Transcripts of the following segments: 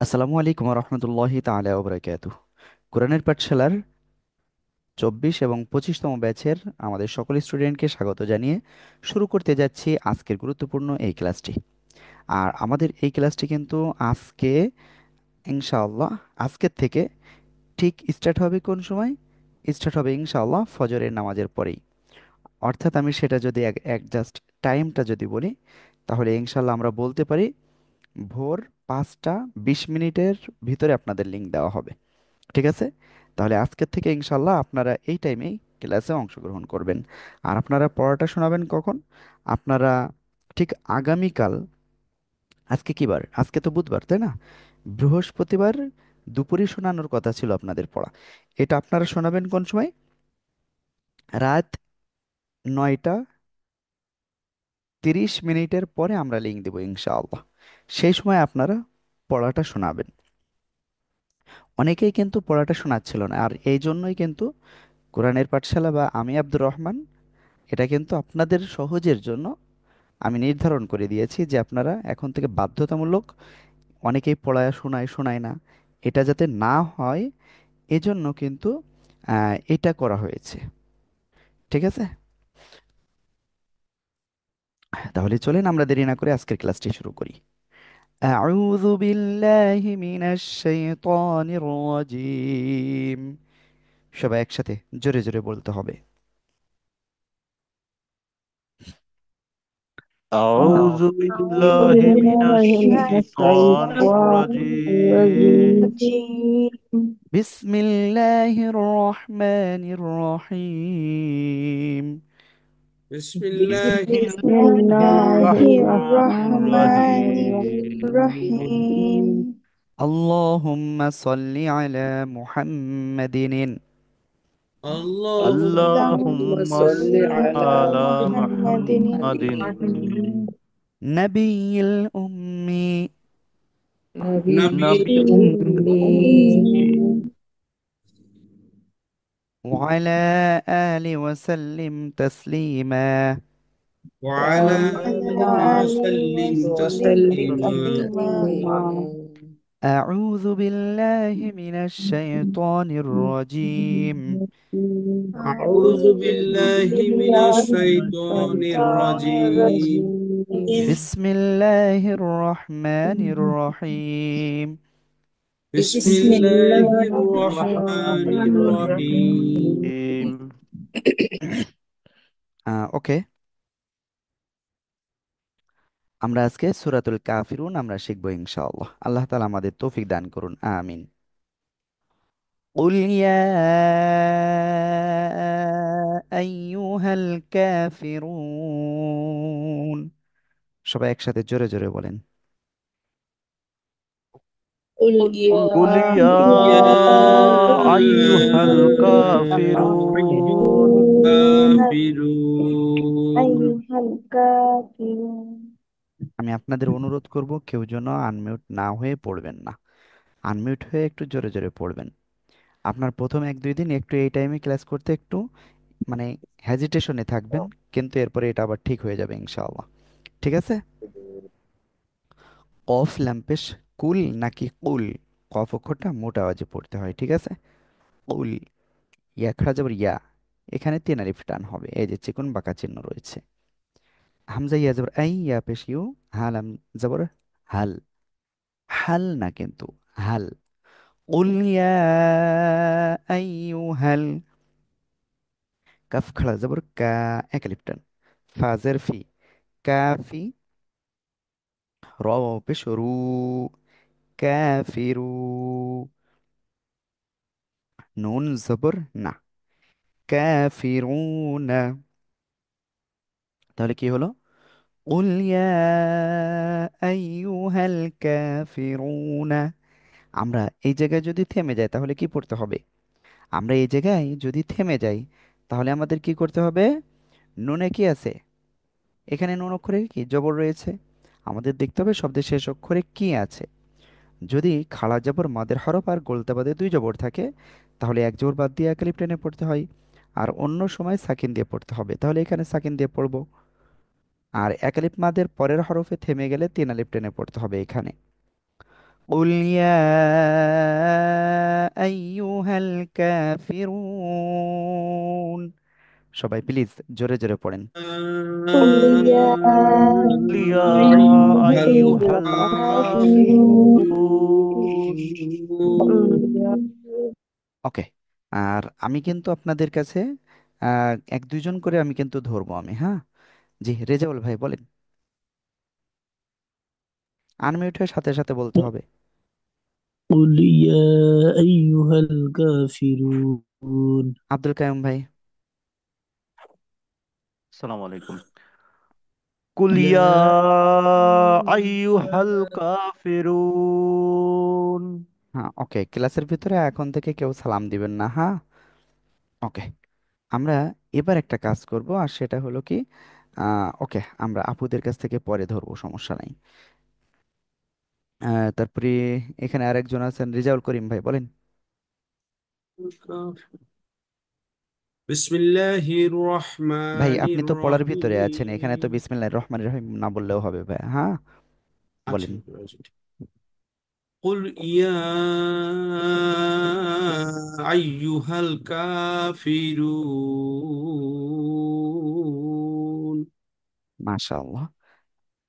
আসসালামু আলাইকুম রহমতুল্লাহি তাআলা ওয়া বারাকাতুহু। কোরআনের পাঠশালার 24 এবং 25তম ব্যাচের আমাদের সকল স্টুডেন্টকে স্বাগত জানিয়ে শুরু করতে যাচ্ছি আজকের গুরুত্বপূর্ণ এই ক্লাসটি। আর আমাদের এই ক্লাসটি কিন্তু আজকে ইনশাআল্লাহ আজকের থেকে ঠিক স্টার্ট হবে কোন সময়? স্টার্ট হবে ইনশাআল্লাহ ফজরের নামাজের পরেই। অর্থাৎ আমি সেটা যদি এক জাস্ট টাইমটা যদি বলি, তাহলে ইনশাআল্লাহ আমরা বলতে পারি ভোর 5টা 20 মিনিটের ভিতরে আপনাদের লিংক দেওয়া হবে। ঠিক আছে? তাহলে আজকের থেকে ইনশাল্লাহ আপনারা এই টাইমেই ক্লাসে অংশগ্রহণ করবেন। আর আপনারা পড়াটা শোনাবেন কখন? আপনারা ঠিক আগামীকাল, আজকে কি বার? আজকে তো বুধবার, তাই না? বৃহস্পতিবার দুপুরে শোনানোর কথা ছিল আপনাদের পড়া। এটা আপনারা শোনাবেন কোন সময়? রাত 9টা 30 মিনিটের পরে আমরা লিংক দেবো ইনশাআল্লাহ। সেই সময় আপনারা পড়াটা শোনাবেন। অনেকেই কিন্তু পড়াটা শোনাচ্ছিল না, আর এই জন্যই কিন্তু কোরআনের পাঠশালা বা আমি আব্দুর রহমান, এটা কিন্তু আপনাদের সহজের জন্য আমি নির্ধারণ করে দিয়েছি যে আপনারা এখন থেকে বাধ্যতামূলক, অনেকেই পড়ায় শোনায় শোনায় না, এটা যাতে না হয় এজন্য কিন্তু এটা করা হয়েছে। ঠিক আছে? তাহলে চলেন আমরা দেরি না করে আজকের ক্লাসটি শুরু করি। আউযু বিল্লাহি মিনাশ শাইতানির রাজিম। সবাই একসাথে জোরে জোরে বলতে হবে। أعوذ أعوذ بالله من بالله من الشيطان الشيطان الرجيم الرجيم বিসমিল্লাহির রহমানির রহিম। بسم بسم الله بسم الرحمن الله الله الرحيم الرحمن الرحيم الرحيم اللهم صل على محمد اللهم اللهم اللهم صل صل على على محمد محمد نبي الأمي نبي نبي الأمي الأمي وعلى آله وسلم تسليما. وعلى وعلى آله آله وسلم وسلم تسليما تسليما أعوذ بالله من الشيطان الرجيم. أعوذ أعوذ بالله من بالله من الشيطان الشيطان الرجيم الرجيم بسم الله الرحمن الرحيم. بسم بسم الله الله الرحمن الرحمن الرحيم الرحيم ওকে, আমরা আজকে সূরাতুল কাফিরুন আমরা শিখবো ইনশাআল্লাহ। আল্লাহ তাআলা আমাদের তৌফিক দান করুন, আমিন। قل يا أيها الكافرون। সবাই একসাথে জোরে জোরে বলেন। قل قل يا يا أيها أيها الكافرون الكافرون أيها الكافرون আমি আপনাদের অনুরোধ করব কেউ যেন আনমিউট না হয়ে পড়বেন না। আনমিউট হয়ে একটু জোরে জোরে পড়বেন। আপনার প্রথম 1-2 দিন একটু এই টাইমে ক্লাস করতে একটু মানে হেজিটেশনে থাকবেন, কিন্তু এরপরে এটা আবার ঠিক হয়ে যাবে ইনশাআল্লাহ। ঠিক আছে? কফ ল্যাম্পেশ কুল নাকি কুল? কফ অক্ষরটা মোটা আওয়াজে পড়তে হয়, ঠিক আছে? কুল। ইয়া খাড়া জবর ইয়া, এখানে 3 আলিফ টান হবে, এই যে চিকন বাঁকা চিহ্ন রয়েছে। হামজা ইয়া জবর আই, ইয়া পেশ ইউ, হাল আম জবর হাল। হাল না কিন্তু, হাল। কুল ইয়া আইয়ুহাল। কাফ খাড়া জবর কা, 1 আলিফ টান। ফাজের ফি, কাফি। র পেশ রু, কাফিরু। নুন জবর না, কাফিরুনা। তাহলে কি হলো? قل يا أيها الكافرون। আমরা এই জায়গায় যদি থেমে যাই তাহলে কি পড়তে হবে? আমরা এই জায়গায় যদি থেমে যাই তাহলে আমাদের কি করতে হবে? নুনে কি আছে? এখানে নুন অক্ষরে কি জবর রয়েছে? আমাদের দেখতে হবে শব্দের শেষ অক্ষরে কি আছে। যদি খাড়া জবর মাদের হরফ আর গোলতা বাদে 2 জবর থাকে, তাহলে 1 জবর বাদ দিয়ে 1 আলিফ টেনে পড়তে হয়। আর অন্য সময় সাকিন দিয়ে পড়তে হবে, তাহলে এখানে সাকিন দিয়ে পড়বো। আর 1 আলিফ মাদের পরের হরফে থেমে গেলে 3 আলিফ টেনে পড়তে হবে এখানে। قل يا أيها الكافرون সবাই প্লিজ জোরে জোরে পড়েন। قل يا قل يا أيها أيها الكافرون الكافرون قل يا ওকে, আর আমি কিন্তু আপনাদের কাছে এক দুইজন করে আমি কিন্তু ধরবো আমি, হ্যাঁ। জি, রেজাউল ভাই বলেন। আনমিউট হয়ে সাথে সাথে বলতে হবে। قل يا أيها الكافرون আব্দুল কাইম ভাই। السلام عليكم. قل يا يا أيها الكافرون. হ্যাঁ, ওকে, ক্লাসের ভিতরে এখন থেকে কেউ সালাম দিবেন না, হ্যাঁ। ওকে, আমরা এবার একটা কাজ করব, আর সেটা হলো কি, ওকে, আমরা আপুদের কাছ থেকে পরে ধরবো, সমস্যা নাই। তারপরে এখানে আরেকজন আছেন, রেজাউল করিম ভাই বলেন। بسم الله ভাই الرحمن আপনি তো পড়ার ভিতরে আছেন, এখানে তো الرحيم বিসমিল্লাহির রহমানির রহিম না বললেও হবে ভাই, হ্যাঁ। আচ্ছা বলেন। قل يا أيها الكافرون মাশাআল্লাহ।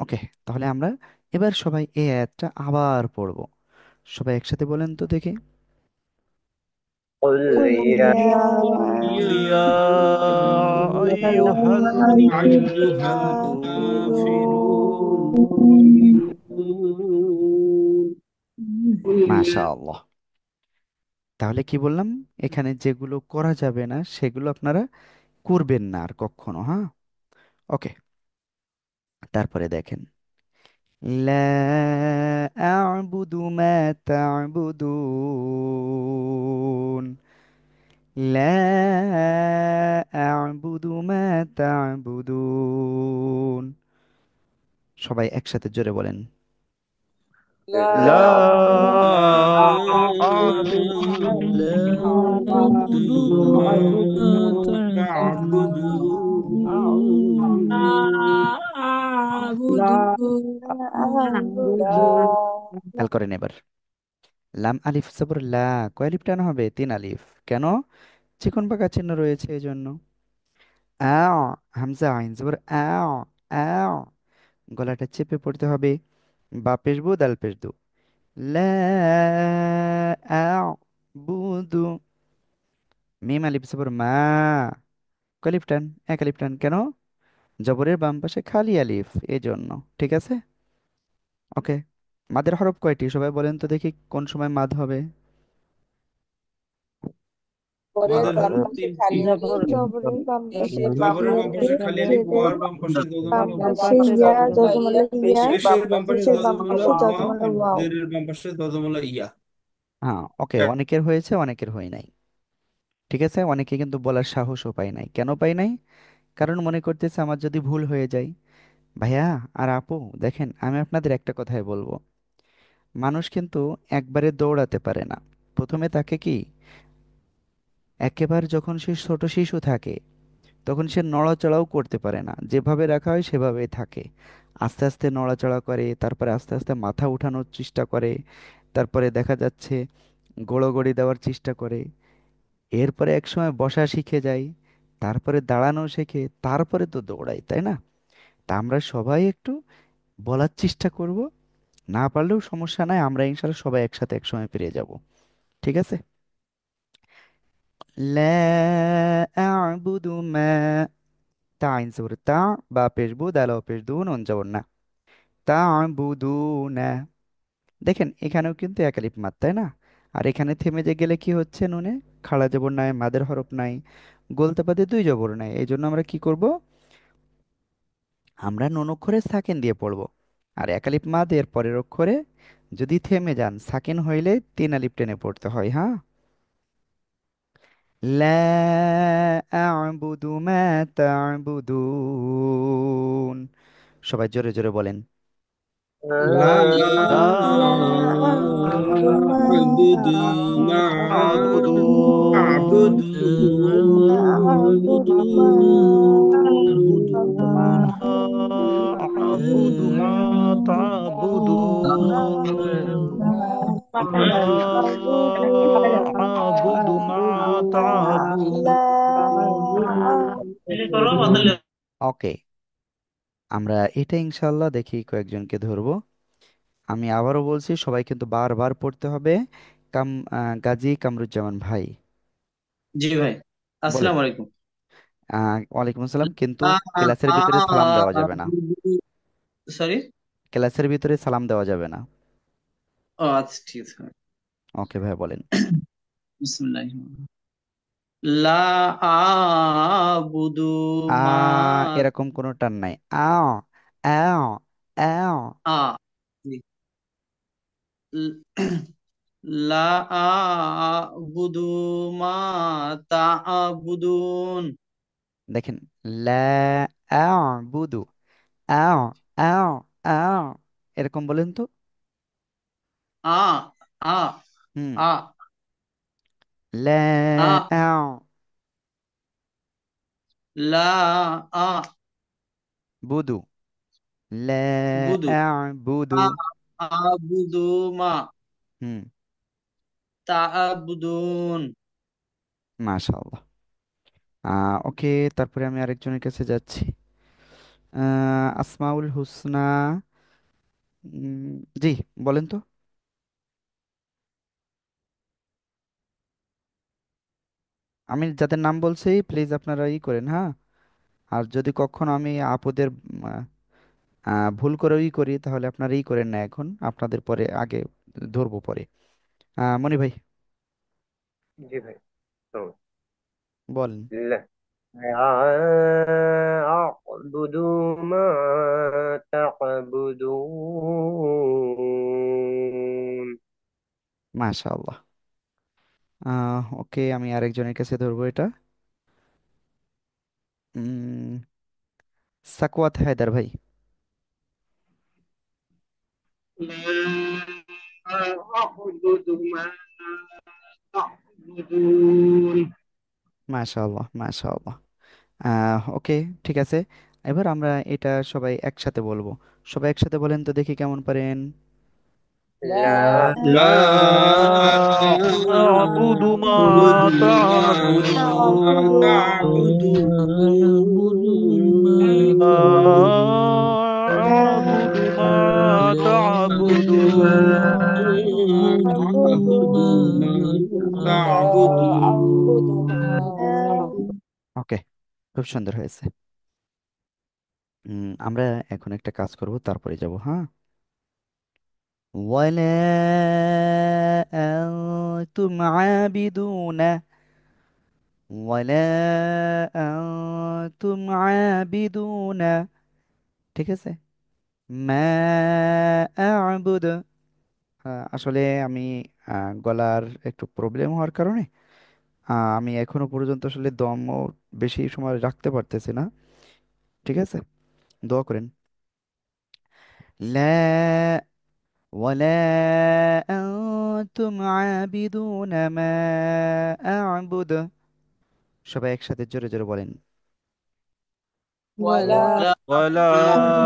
ওকে, তাহলে আমরা এবার সবাই এই আয়াতটা আবার পড়ব। সবাই একসাথে বলেন তো দেখি। قل قل يا يا قل قل يا يا أيها أيها الكافرون. الكافرون মাশাআল্লাহ। তাহলে কি বললাম, এখানে যেগুলো করা যাবে না সেগুলো আপনারা করবেন না আর কখনো, হ্যাঁ। ওকে, তারপরে দেখেন, লা আ'বুদু মা তা'বুদুন, লা আ'বুদু মা তা'বুদুন। সবাই একসাথে জোরে বলেন। لا أعبد أعبد لا أعبد ما ما تعبدون تعبدون খেয়াল করেন এবার, লাম আলিফ জবর লা, কয় আলিফ টানা হবে? তিন আলিফ। কেন? চিকন বাঁকা চিহ্ন রয়েছে এই জন্য। আ, হামজা আইন জবর আ, আ, গলাটা চেপে পড়তে হবে। বা পেশ বু, দাল পেশ দু। লা আ বুদু, মিম আলিফ জবর মা, কয় আলিফ টান? এক আলিফ টান। কেন? জবরের বাম পাশে খালি আলিফ, এই জন্য। ঠিক আছে, ওকে। মাদের হরফ কয়টি সবাই বলেন তো দেখি, কোন সময় মাদ হবে? মাদের হরফ তিনটি জবর জবরের বাম পাশে জবরের বাম পাশে খালি আলিফ জেরের ওয়ার বাম পাশে বাম দোজামালা ওয়া পাশে ইয়া জজমালা ইয়া পেশের বাম পাশে পেশের বাম দোজামালা পাশে ওয়া জজমালা ওয়াও। জেরের বাম পাশে দোজামালা ইয়া হ্যাঁ, ওকে, অনেকের হয়েছে অনেকের হয় নাই। ঠিক আছে, অনেকে কিন্তু বলার সাহসও পায় নাই। কেন পায় নাই? কারণ মনে করতেছে আমার যদি ভুল হয়ে যায়। ভাইয়া আর আপু, দেখেন আমি আপনাদের একটা কথাই বলবো, মানুষ কিন্তু একবারে দৌড়াতে পারে না। প্রথমে তাকে কি, একেবারে যখন সে ছোট শিশু থাকে তখন সে নড়াচড়াও করতে পারে না, যেভাবে রাখা হয় সেভাবেই থাকে। আস্তে আস্তে নড়াচড়া করে, তারপরে আস্তে আস্তে মাথা উঠানোর চেষ্টা করে, তারপরে দেখা যাচ্ছে গোড়োগড়ি দেওয়ার চেষ্টা করে, এরপরে একসময় বসা শিখে যায়, তারপরে দাঁড়ানো শেখে, তারপরে তো দৌড়ায়, তাই না? তা আমরা সবাই একটু বলার চেষ্টা করব, না পারলেও সমস্যা নাই, আমরা ইনশাল্লাহ সবাই একসাথে একসময় পেরে যাব। ঠিক আছে। لا أعبد ما، তা আইন জবর তা, বা পেশ বু, দাল পেশ দু, নুন জবর না। তা'বুদুনা, দেখেন এখানেও কিন্তু এক আলিফ মাদ, তাই না? আর এখানে থেমে যে গেলে কি হচ্ছে, নুনে খাড়া জবর নাই, মাদের হরফ নাই, গলতে পাতে দুই জবর নাই, এই জন্য আমরা কি করব, আমরা নুন অক্ষরে সাকিন দিয়ে পড়ব। আর এক আলিফ মাদ এর পরের অক্ষরে যদি থেমে যান, সাকিন হইলে তিন আলিফ টেনে পড়তে হয়, হ্যাঁ। لا أعبد ما تعبدون, সবাই জোরে জোরে বলেন। লা لا لا أعبد ما أعبد ما تعبدون. لا أعبد ما تعبدون لا تعبدون أعبد ما تعبدون. لا أعبد أعبد ما لا تعبدون ওকে, আমরা এটা ইনশাল্লাহ দেখি কয়েকজনকে ধরবো। আমি আবারও বলছি, সবাই কিন্তু বারবার পড়তে হবে। কাম গাজী কামরুজ্জামান ভাই, জি ভাই, বলেন। আসসালামু আলাইকুম। ওয়ালাইকুম আসসালাম, কিন্তু ক্লাসের ভিতরে সালাম দেওয়া যাবে না। আ'বুদু, সরি। ক্লাসের ভিতরে সালাম দেওয়া যাবে না। ও আচ্ছা, ঠিক আছে। ওকে ভাই, বলেন। বিসমিল্লাহির লা আ'বুদু আ মা এরকম কোনো টান নাই। আ আ আ জি। লা আ'বুদু মা তা'বুদুন। দেখেন, লা আ'বুদু, আ আ আ এরকম বলেন তো। আ আ হুম। আ লা আ আ লা আ বুদু, লা বুদু আ'বুদু। আ আ'বুদু মা হুম। তা'বুদুন। মাশাআল্লাহ। ওকে, তারপরে আমি আরেকজনের কাছে যাচ্ছি। আসমাউল হুসনা। জি, বলেন তো। আমি যাদের নাম বলছি প্লিজ আপনারা করেন, হ্যাঁ। আর যদি কখনো আমি আপুদের ভুল করে করি, তাহলে আপনারা করেন না, এখন আপনাদের পরে আগে ধরবো পরে। মনি ভাই, জি ভাই, তো বলেন। لا أعبد ما تعبدون মাশাআল্লাহ। ওকে, আমি আরেকজনের কাছে ধরবো এটা। উম, সাকওয়াত হায়দার ভাই। لا أعبد ما تعبدون। মাশাআল্লাহ, মাশাআল্লাহ। ওকে, ঠিক আছে। এবার আমরা এটা সবাই একসাথে বলবো। সবাই একসাথে বলেন তো, দেখি কেমন পারেন। لا لا أعبد أعبد ما ما تعبدون أعبد ما لا أعبد ما تعبدون أعبد أعبد ما ما تعبدون. تعبدون ওকে, খুব সুন্দর হয়েছে। আমরা এখন একটা কাজ করব, তারপরে যাব, হ্যাঁ। ولا أنتم عابدون، ولا أنتم عابدون، ঠিক আছে। মা আ'বুদ, আসলে আমি গলার একটু প্রবলেম হওয়ার কারণে আমি এখনো পর্যন্ত আসলে দমও বেশি সময় রাখতে পারতেছি না। ঠিক আছে, দোয়া করেন। لا ولا أنتم عابدون ما أعبد، সবাই একসাথে জোরে জোরে বলেন। ولا ولا ولا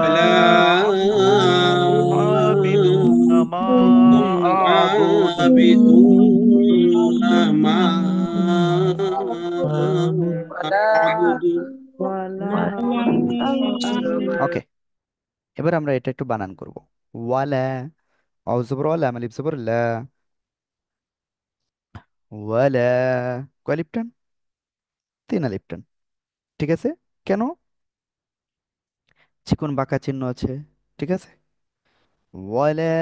ولا أنتم عابدون ما أنتم أعبد عابدون ما ولا أعبد. ওকে, এবার আমরা এটা একটু বানান করব। ওয়ালা, অও জবর ওয়ালা, আলিফ জবর লা, ওয়ালা, কয় আলিফ টান? তিন আলিফ টান। ঠিক আছে, কেন? চিকন বাঁকা চিহ্ন আছে, ঠিক আছে। ওয়ালা,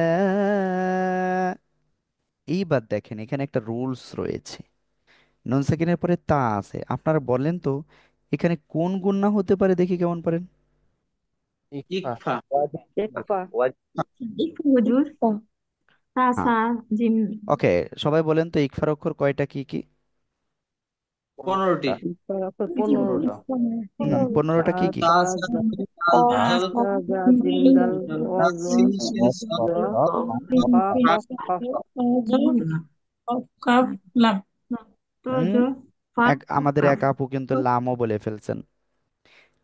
এইবার দেখেন এখানে একটা রুলস রয়েছে। নুন সাকিনের পরে তা আছে, আপনারা বলেন তো এখানে কোন গুণনা হতে পারে, দেখি কেমন পারেন। إكفاء يكفى. يكفى وجه হুজুর يكفى তা হ্যাঁ, সা জিম ওকে, সবাই বলেন তো ইকফার অক্ষর কয়টা, কি কি? 15টি। يكفى أخر জি 15টা 15টা কি কি? তা তা সা সাথে তা দাল দাল সা জা জিম দাল দাল ওয়াজ সিন শিন দ সাদ ফা কাফ। কাফ কাফ কাপ লাম তো হুম। জো ফা আমাদের কাপ এক আপু কিন্তু লামও বলে ফেলছেন।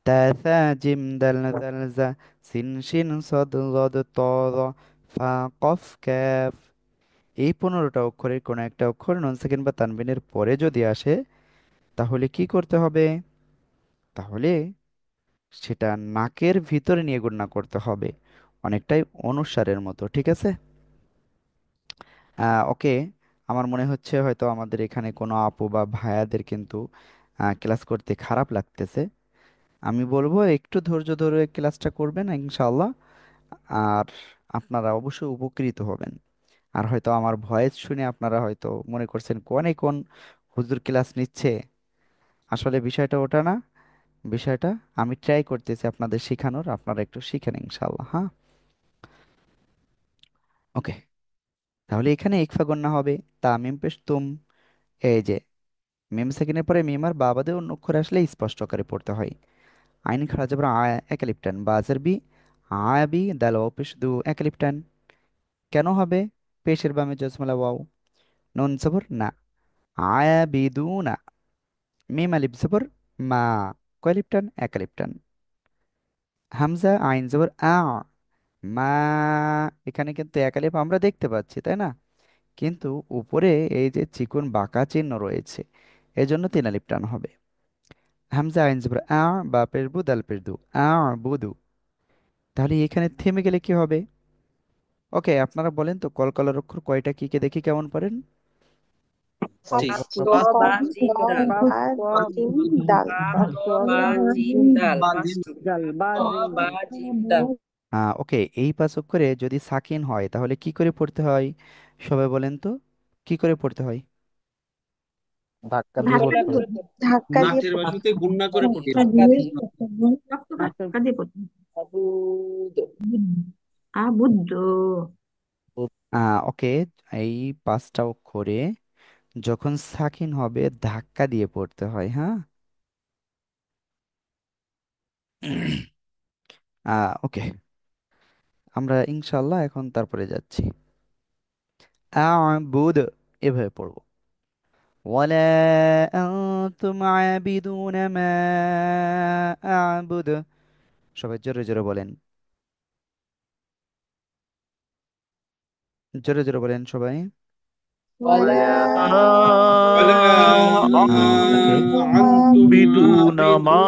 তা সা জিম দাল দাল জা, সিন শিন সদ গদ ত র, ফা কফ ক্যাফ। এই 15টা অক্ষরের কোনো একটা অক্ষর নুন সাকিন বা তানবিনের পরে যদি আসে তাহলে কি করতে হবে? তাহলে সেটা নাকের ভিতরে নিয়ে গুণনা করতে হবে, অনেকটাই অনুসারের মতো, ঠিক আছে? ওকে। আমার মনে হচ্ছে হয়তো আমাদের এখানে কোনো আপু বা ভাইয়াদের কিন্তু ক্লাস করতে খারাপ লাগতেছে। আমি বলবো একটু ধৈর্য ধরে ক্লাসটা করবেন ইনশাআল্লাহ। আর আপনারা অবশ্যই উপকৃত হবেন। আর হয়তো আমার ভয়েস শুনে আপনারা হয়তো মনে করছেন কোনে কোন হুজুর ক্লাস নিচ্ছে। আসলে বিষয়টা ওটা না। বিষয়টা আমি ট্রাই করতেছি আপনাদের শেখানোর, আপনারা একটু শিখেন ইনশাআল্লাহ, হ্যাঁ। ওকে। তাহলে এখানে ইকফা গণ্য হবে তা মিম পেশ তুম। এই যে মিম সেকেন্ডের পরে মিম আর বা বাদে অন্য অক্ষর আসলে স্পষ্ট আকারে পড়তে হয়। আইন খাড়া জবর আয় একালিপটান বাজার বি আয় বি দাল ও পেশ দু একালিপটান। কেন হবে? পেশের বামে জজমালা ওয়াও, নুন জবর না, আয় বি দু না, মিম আলিফ জবর মা, কয়লিপটান একালিপটান। হামজা আইন জবর আ, মা। এখানে কিন্তু একালিপ আমরা দেখতে পাচ্ছি, তাই না? কিন্তু উপরে এই যে চিকন বাঁকা চিহ্ন রয়েছে, এজন্য তিন আলিপ টান হবে। হামজা আইন জবর আ, বা পেশ বু দাল পেশ দু, আ বুদু। তাহলে এখানে থেমে গেলে কি হবে? ওকে, আপনারা বলেন তো কলকলার অক্ষর কয়টা, কি কে দেখি কেমন পারেন? পাঁচটি। পাঁচটি কফ ক বা জিম খ দাল বা ক জিম দাল। কাফ ক বা জিম দাল দাল বা জিম ওকে, এই পাঁচ অক্ষরে যদি সাকিন হয় তাহলে কি করে পড়তে হয়? সবাই বলেন তো, কি করে পড়তে হয়? ধাক্কা দিয়ে ধাক্কা পড়তে দিয়ে হবে। পড়তে ধাক্কা দিয়ে নাকের পড়তে বাসুতে গুণনা করে পড়তে ধাক্কা হবে। দিয়ে শক্ত করে আচ্ছা ধাক্কা দিয়ে পড়তে আবুদ আবুদ্ধ। ওকে, এই পাঁচটা অক্ষরে যখন সাকিন হবে ধাক্কা দিয়ে পড়তে হয়, হ্যাঁ। ওকে, আমরা ইনশাল্লাহ এখন তারপরে যাচ্ছি। আ'বুদ, এভাবে পড়বো। ওয়ালা আনতুম আবিদুনা মা আ'বুদ। সবাই জোরে জোরে বলেন, জোরে জোরে বলেন সবাই। ওয়ালা ولا ولا ওকে। أنتم بدون ما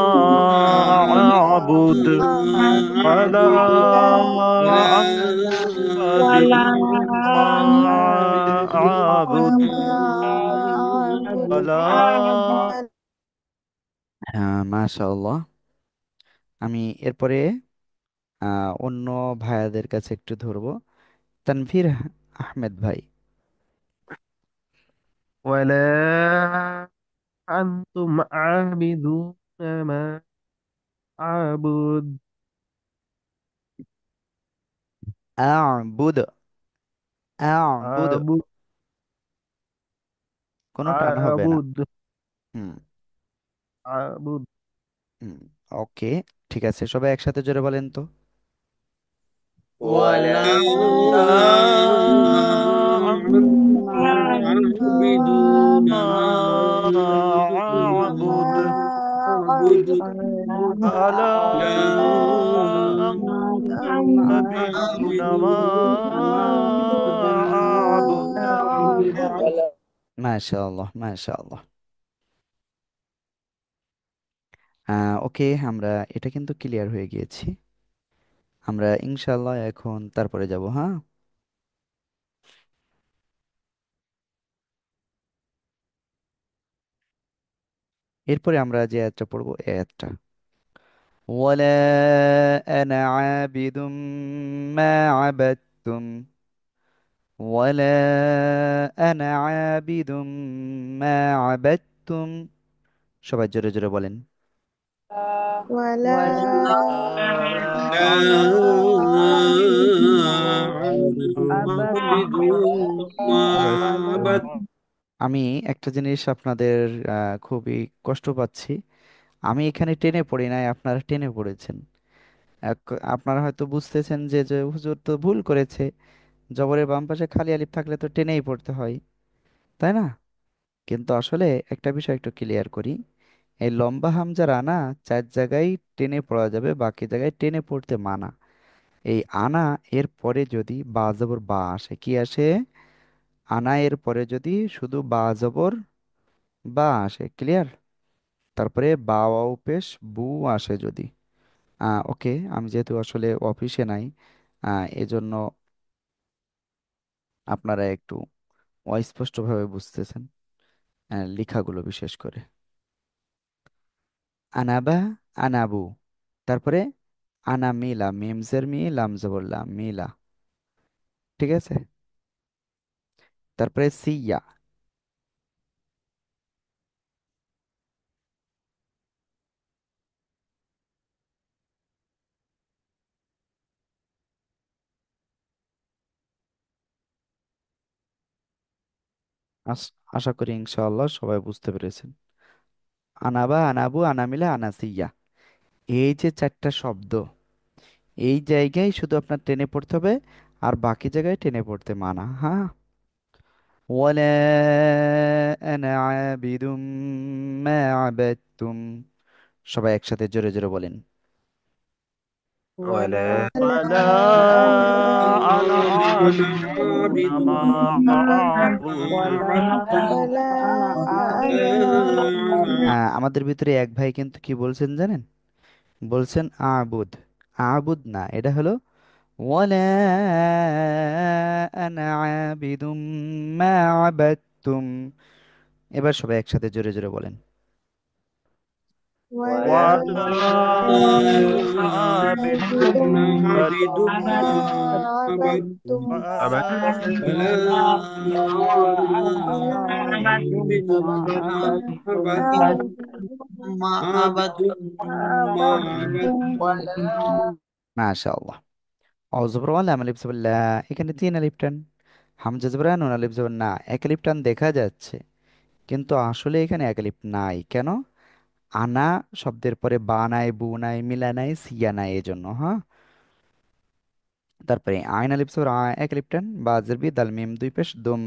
أعبد ولا ولا أنتم ولا عابدون ما أعبد ولا হ্যাঁ, মাশাআল্লাহ। আমি এরপরে অন্য ভাইয়াদের কাছে একটু ধরবো। তানভীর আহমেদ ভাই। ولا أنتم عابدون ما أعبد আ'বুদ, আ'বুদ, أعبد কোনো টান হবে না। أعبد হুম। أعبد হুম। ওকে, ঠিক আছে, সবাই একসাথে জোরে বলেন তো। ওয়ালা ولا أنتم أنتم عابدون ما أعبد أعبد ألا ولا أنتم عابدون ما أعبد মাশাআল্লাহ, মাশাআল্লাহ। ওকে, আমরা এটা কিন্তু ক্লিয়ার হয়ে গিয়েছি। আমরা ইনশাআল্লাহ এখন তারপরে যাব, হ্যাঁ। এরপরে আমরা যে আয়াতটা পড়বো এই আয়াতটা, ওয়ালা আনা আবিদুম মা আবাদতুম, ওয়ালা আনা আবিদুম মা আবাদতুম। সবাই জোরে জোরে বলেন। ওয়ালা أنتم عابدون ما عبدت আমি একটা জিনিস আপনাদের খুবই কষ্ট পাচ্ছি। আমি এখানে টেনে পড়ি নাই, আপনারা টেনে পড়েছেন। আপনারা হয়তো বুঝতেছেন যে যে হুজুর তো ভুল করেছে, জবরের বাম পাশে খালি আলিফ থাকলে তো টেনেই পড়তে হয়, তাই না? কিন্তু আসলে একটা বিষয় একটু ক্লিয়ার করি। এই লম্বা হামজার আনা চার জায়গায় টেনে পড়া যাবে, বাকি জায়গায় টেনে পড়তে মানা। এই আনা এর পরে যদি বা জবর বা আসে, কি আসে? আনা এর পরে যদি শুধু বা জবর বা আসে, ক্লিয়ার? তারপরে বা ওয়াও পেশ বু আসে যদি, ওকে, আমি যেহেতু আসলে অফিসে নাই, এজন্য আপনারা একটু অস্পষ্টভাবে বুঝতেছেন লেখাগুলো বিশেষ করে। আনাবা, আনাবু, তারপরে আনা মিলা, মিমজের মি, লামজবরলা, মিলা, ঠিক আছে? তারপরে সিয়া, আশা করি ইনশাআল্লাহ সবাই বুঝতে পেরেছেন। আনাবা, আনাবু, আনামিলা, আনাসিয়া, এই যে চারটা শব্দ, এই জায়গায় শুধু আপনার টেনে পড়তে হবে, আর বাকি জায়গায় টেনে পড়তে মানা, হ্যাঁ। ওয়ালা আনা আবিদুম মা আবাদতুম, সবাই একসাথে জোরে জোরে বলেন। ولا ولا أنا أنا عابد عابد ما ما عبدتم. عبدتم ولا ولا أنا عابد আমাদের ভিতরে এক ভাই কিন্তু কি বলছেন জানেন? বলছেন আবুদ। আবুদ না, এটা হলো ওয়ালা আনা আবিদুম মা আবাদতুম। এবার সবাই একসাথে জোরে জোরে বলেন। ولا ولا أنا عابد عابد أنا ما عابد ما ما عبدتم عبدتم عبدتم. ولا ولا عابد ما أنا عبدتم عابد عبد ما عبدتم মাশাআল্লাহ। অজবর ওয়ালা আলিফ জবর লা, এখানে তিন আলিফ টান। হামজা জবর আ, নুন আলিফ জবর না, এক আলিফ টান দেখা যাচ্ছে, কিন্তু আসলে এখানে এক আলিফ নাই। কেন? আনা শব্দের পরে বা নাই, বু নাই, মিলা নাই, সিয়া নাই, এজন্য, হ্যাঁ। তারপরে আইন আলিফ জবর আ, এক আলিফ টান, বা জের বি, দাল মিম দুই পেশ দুম,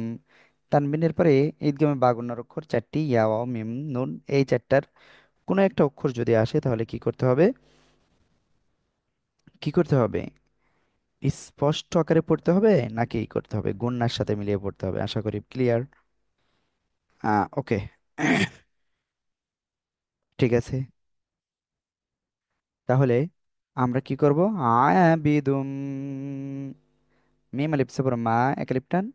তানবিনের পরে ঈদগামে বা গুণার অক্ষর চারটি, ইয়া ওয়াও মিম নুন, এই চারটার কোনো একটা অক্ষর যদি আসে তাহলে কি করতে হবে? কি করতে হবে? স্পষ্ট আকারে পড়তে হবে নাকি এই করতে হবে গুণনার সাথে মিলিয়ে পড়তে হবে? আশা করি ক্লিয়ার। ওকে। ঠিক আছে, তাহলে আমরা কি করব? আবিদুম, মিম আলিফ জবর মা, এক আলিফ টান,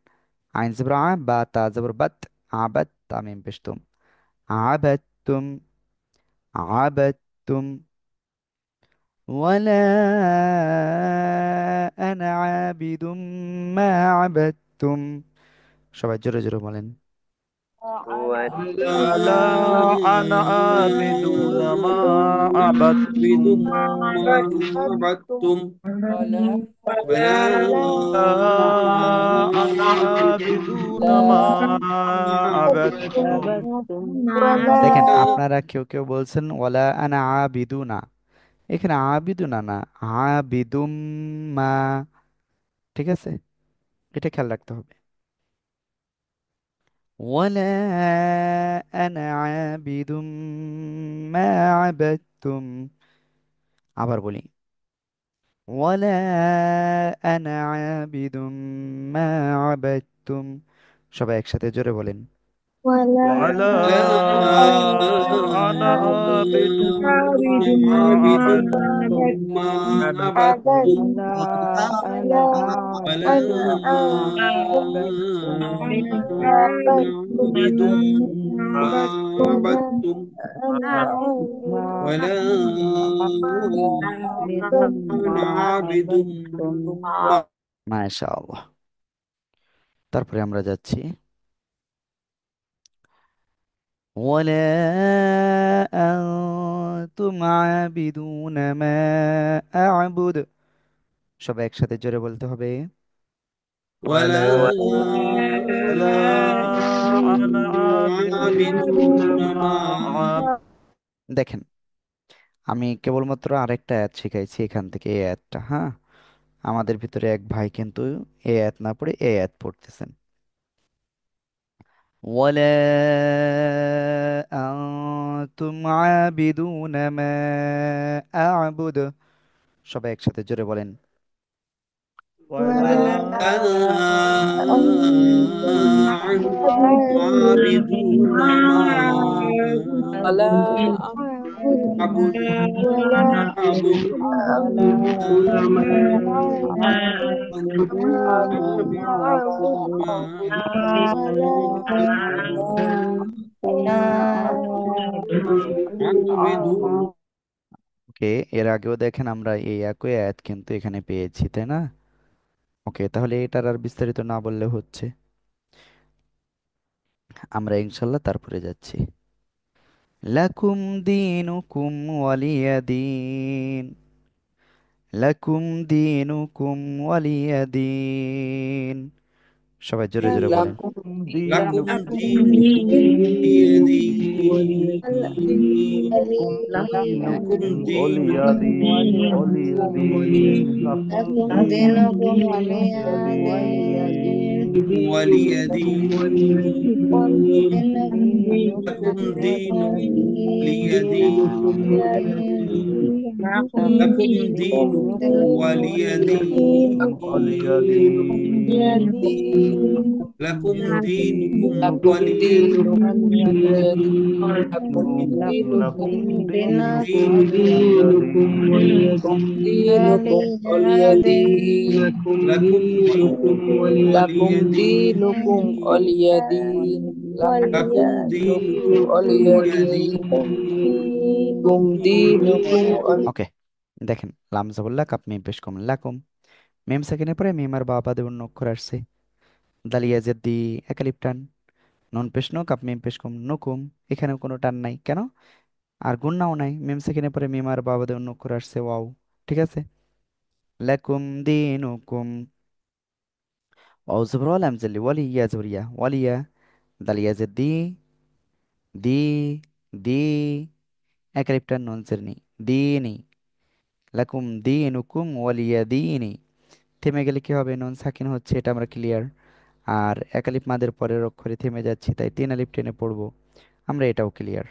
আইন জবর আ, বা তা জবর বাত, আবাত, তামিম পেশতুম, আবাদতুম, আবাদতুম। ওয়ালা আনা আবিদুম মা আবাদতুম, সবাই জোরে জোরে বলেন। ولا ولا أنا عابد ما عابد عبدتم. ما عبدتم ولا ولا أنا عابد ما عبدتم. ولا দেখেন আপনারা কেউ কেউ বলছেন ওয়ালা আনা আবিদুনা, এখানে আবিদুনা না, আবিদুম মা, ঠিক আছে? এটা খেয়াল রাখতে হবে। ওয়ালা আনা আবিদুম মা আবাদতুম, আবার বলি, ওয়ালা আনা আবিদুম মা আবাদতুম, সবাই একসাথে জোরে বলেন। ولا ولا أنا عابد ما عابد عبدتم. ما عبدت عبدتم ولا ولا أنا عابد ما عبدتم عابد ما ولا عبدتم أنا عابد ولا أنا عابد ما মাশাআল্লাহ। তারপরে আমরা যাচ্ছি ওয়ালা আনতুম আবিদুনা মা আ'বুদ, সবাই একসাথে জোরে বলতে হবে। ولا ولا أنا عابد عابد ما عبدتم. দেখেন, আমি কেবলমাত্র আরেকটা আয়াত শিখাইছি এখান থেকে, এই আয়াতটা, হ্যাঁ। আমাদের ভিতরে এক ভাই কিন্তু এই আয়াত না পড়ে এই আয়াত পড়তেছেন। ওয়ালা আনতুম আবিদুনা মা আ'বুদ, সবাই একসাথে জোরে বলেন। ولا ولا أنتم عابدون ما ولا أعبد أعبد أنتم عابدون ما عابد ওকে, এর আগেও দেখেন আমরা এই একই আয়াত কিন্তু এখানে পেয়েছি, তাই না? ওকে, তাহলে এটার আর বিস্তারিত না বললে হচ্ছে, আমরা ইনশাল্লাহ তারপরে যাচ্ছি। লাকুম দীনুকুম ওয়ালিয়া দীন, লাকুম দীনুকুম ওয়ালিয়া দীন। সবাই জোরে জোরে বলেন। لكم لكم دينكم دينكم دينكم لكم ولي دينكم دين ولي دين لكم دينكم ولي دين ولي دين لكم دينكم ولي دين لكم دينكم ولي ولي دين دين لكم دينكم لكم ولي دينكم ولي دين لكم لكم دينكم دينكم ولي دينكم ولي دين لكم دينكم ولي لكم دين دينكم ولي دين لكم لكم دينكم دينكم ولي ولي دين دين لكم دينكم ولي ওকে, দেখেন লামজা বললা কাপ মিম পেশ কম লাকুম, মিম সেকেন্ডের পরে মিম আর বাবা দেব অক্ষর আসছে, দালিয়া জেদ্দি একালিপ টান, নুন পেশ নো কাপ মিম পেশ কম নুকুম, এখানেও কোনো টান নাই কেন, আর গুণনাও নাই, মিম সেকেন্ডের পরে মিম আর বাবা দেব অক্ষর আসছে, ওয়াও। ঠিক আছে, লাকুম দিনুকুম, ওয়াও জবর ওয়া লাম জেলি ওয়ালিয়া জবরিয়া ওয়ালিয়া, দালিয়া জেদ্দি দি দি একালিপ টান নুন জেরনি দিনি, লাকুম দিনুকুম ওয়ালিয়া দিনি। থেমে গেলে কি হবে, নুন সাকিন হচ্ছে, এটা আমরা ক্লিয়ার। আর এক আলিফ মাদের পরের অক্ষরে থেমে যাচ্ছি, তাই তিন আলিফ টেনে পড়বো, আমরা এটাও ক্লিয়ার।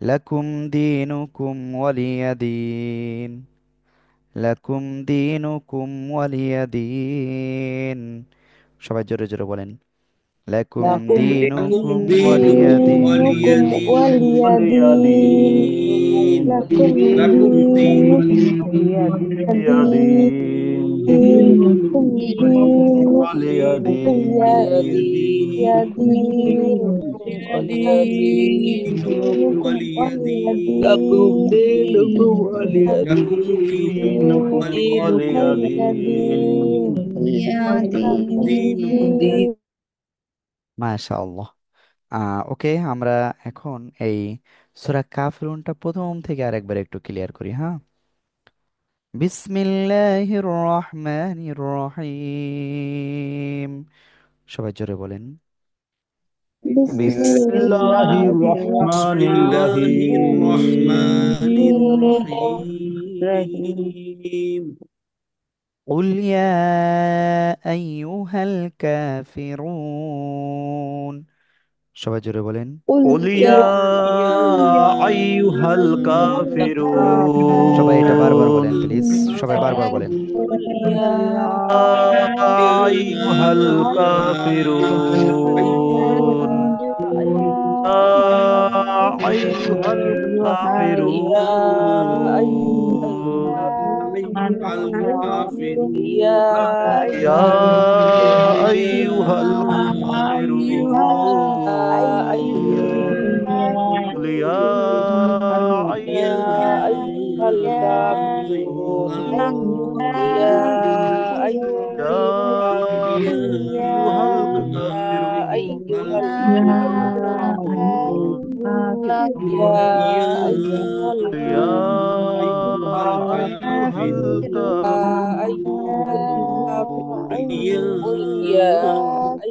লাকুম দিনুকুম ওয়ালিয়া দিন, লাকুম দিনুকুম ওয়ালিয়া দিন। সবাই জোরে জোরে বলেন, লাকুম لكم لكم দিনুকুম ওয়ালিয়া دينكم ولي দিন। ولي دين دين لكم دينكم ولي دين ولي ولي دين دين ولي دين دينكم ولي لكم دين دينكم ولي لكم دينكم ولي ولي دين لكم دينكم دين মাশাআল্লাহ। ওকে, আমরা এখন এই সূরা কাফিরুনটা প্রথম থেকে আরেকবার একটু ক্লিয়ার করি, হ্যাঁ। বিসমিল্লাহির রহমানির রহিম। সবাই জোরে বলেন। بسم الله بسم الرحمن الله الرحمن الرحيم الرحيم قل يا أيها الكافرون। সবাই জোরে বলেন। قل يا يا أيها সবাই এটা বারবার الكافرون বলেন প্লিজ, সবাই বারবার বলেন। يا أيها الكافرون أيها يا أيها الكافرون الكافرون الكافرون يا أيها الكافرون قل يا يا أيها الكافرون يا أيها يا أيها أيها الكافرون يا يا أيها يا أيها أيها الكافرون قل يا أيها يا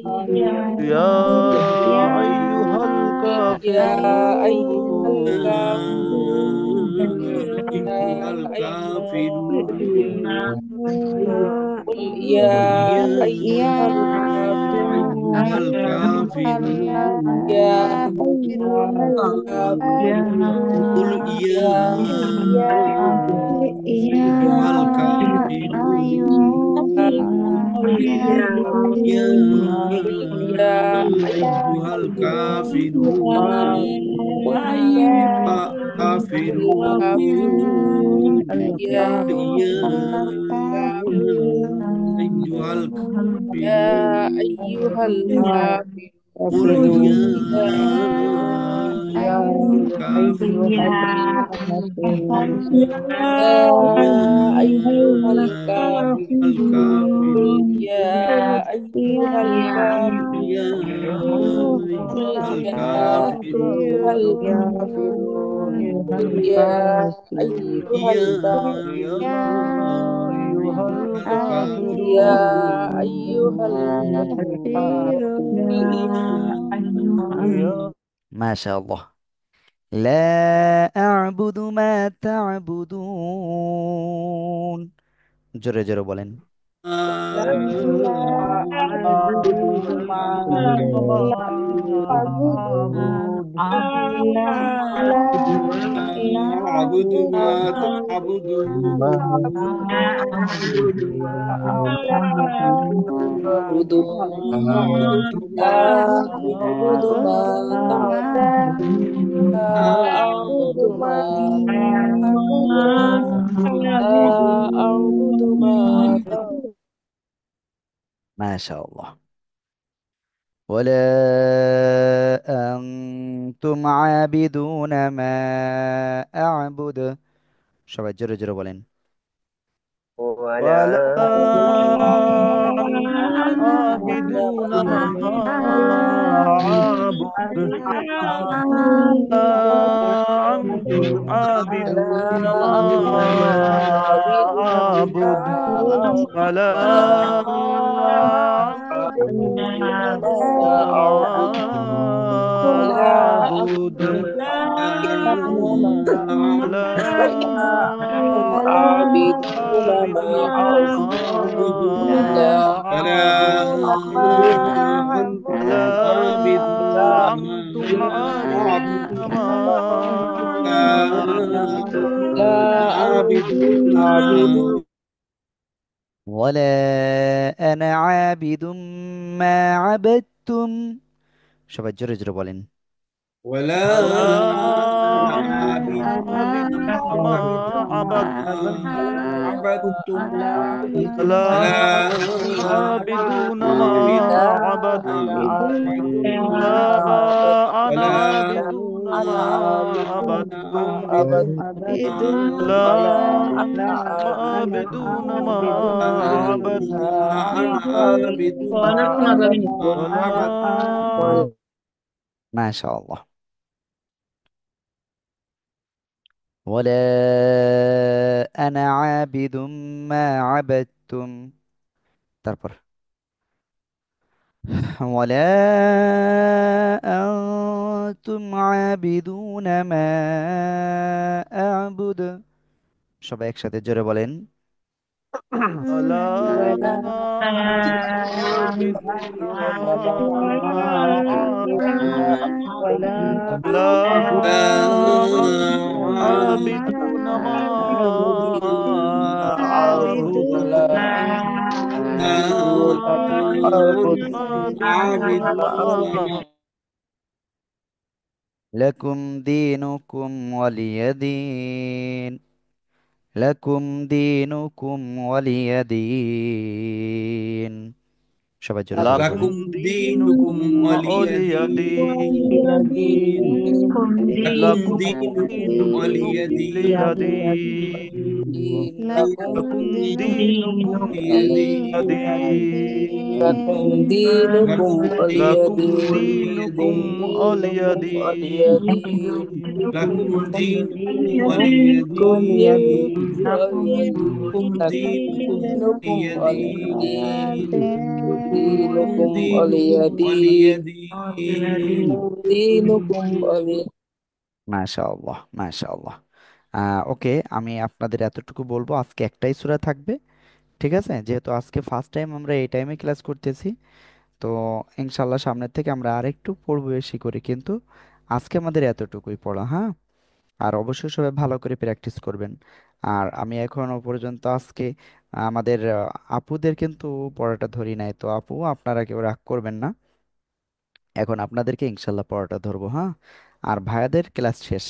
أيها يا أيها الكافرون الكافرون قل يا يا أيها أيها الكافرون يا قل يا أيها الكافرون يا قل يا أيها أيها الكافرون كافرون يا يا أيها يا الكافرون أيها الكافرون قل يا يا أيها يا أيها الكافرون الكافرون قل الكافرون يا أيها يا الكافرون قل أيها يا أيها الكافرون الكافرون يا أيها يا الكافرون أيها يا الكافرون أيها الكافرون ما شاء الله. لا أعبد ما تعبدون. জোরে জোরে বলেন. لا أعبد ما تعبدون أعبد لا ما تعبدون أعبد ما تعبدون لا أعبد ما تعبدون لا أعبد ما تعبدون لا أعبد ما تعبدون ما شاء الله. ولا أنتم عابدون ما أعبد. সবাই জোরে জোরে বলেন. ولا أنتم عابدون ما ولا أعبد أنتم عابدون ما أعبد ولا تعبدون أنتم ما أعبد ولا أعبد أنتم عابدون ولا أنتم عابدون ما عابدون ما أعبد ولا فلا أعبد ولا عابدون أنتم عابدون أعبد ما أعبد لا أنتم عابدون عابدون ولا أنا عابد ما عبدتم. সবাই জোরে জোরে বলেন. ولا ولا أنا أنتم عابد عابدون ما عبدتم عبدتم ولا ولا أنتم عابدون ما عابد لا أنا عبدتم عابد ولا ما أنا ولا عبدتم عابدون أنا ما عابد ما عبدتم عبدتم ولا ولا أنا أنتم عابد عابدون ما ما عبدتم أنا عابد ما عبدتم ولا ما شاء الله. ولا أنا عابد ما عبدتم. তারপর ولا أنتم عابدون ما أعبد. সবাই একসাথে জোরে বলেন. ولا ولا أنتم عابدون ما أعبد ولا أنتم عابدون ما أعبد ولا أنتم عابدون ما لكم دينكم ولي دين. لكم دينكم ولي دين. সবাই জোরে জোরে বলেন. لكم لكم دينكم دينكم ولي ولي دين دين لكم لكم دينكم ولي دينكم ولي دين دين لكم لكم دينكم دينكم ولي ولي دين لكم دين دينكم لكم ولي لكم دينكم دين ولي دينكم ولي دينكم ولي دين لكم دينكم ولي دينكم دين ولي دين لكم لكم دينكم دينكم ولي ولي دين دين لكم دينكم ولي دينكم ولي دين دين دينكم ولي মাশাআল্লাহ মাশাআল্লাহ। ওকে, আমি আপনাদের এতটুকু বলবো, আজকে একটাই সূরা থাকবে। ঠিক আছে, যেহেতু আজকে ফার্স্ট টাইম আমরা এই টাইমে ক্লাস করতেছি, তো ইনশাল্লাহ সামনের থেকে আমরা আরেকটু পড়বো বেশি করে, কিন্তু আজকে আমাদের এতটুকুই পড়া, হ্যাঁ। আর অবশ্যই সবাই ভালো করে প্র্যাকটিস করবেন। আর আমি এখনো পর্যন্ত আজকে আমাদের আপুদের কিন্তু পড়াটা ধরি নাই, তো আপু আপনারা কেউ রাগ করবেন না, এখন আপনাদেরকে ইনশাল্লাহ পড়াটা ধরবো, হ্যাঁ। আর ভাইয়াদের ক্লাস শেষ।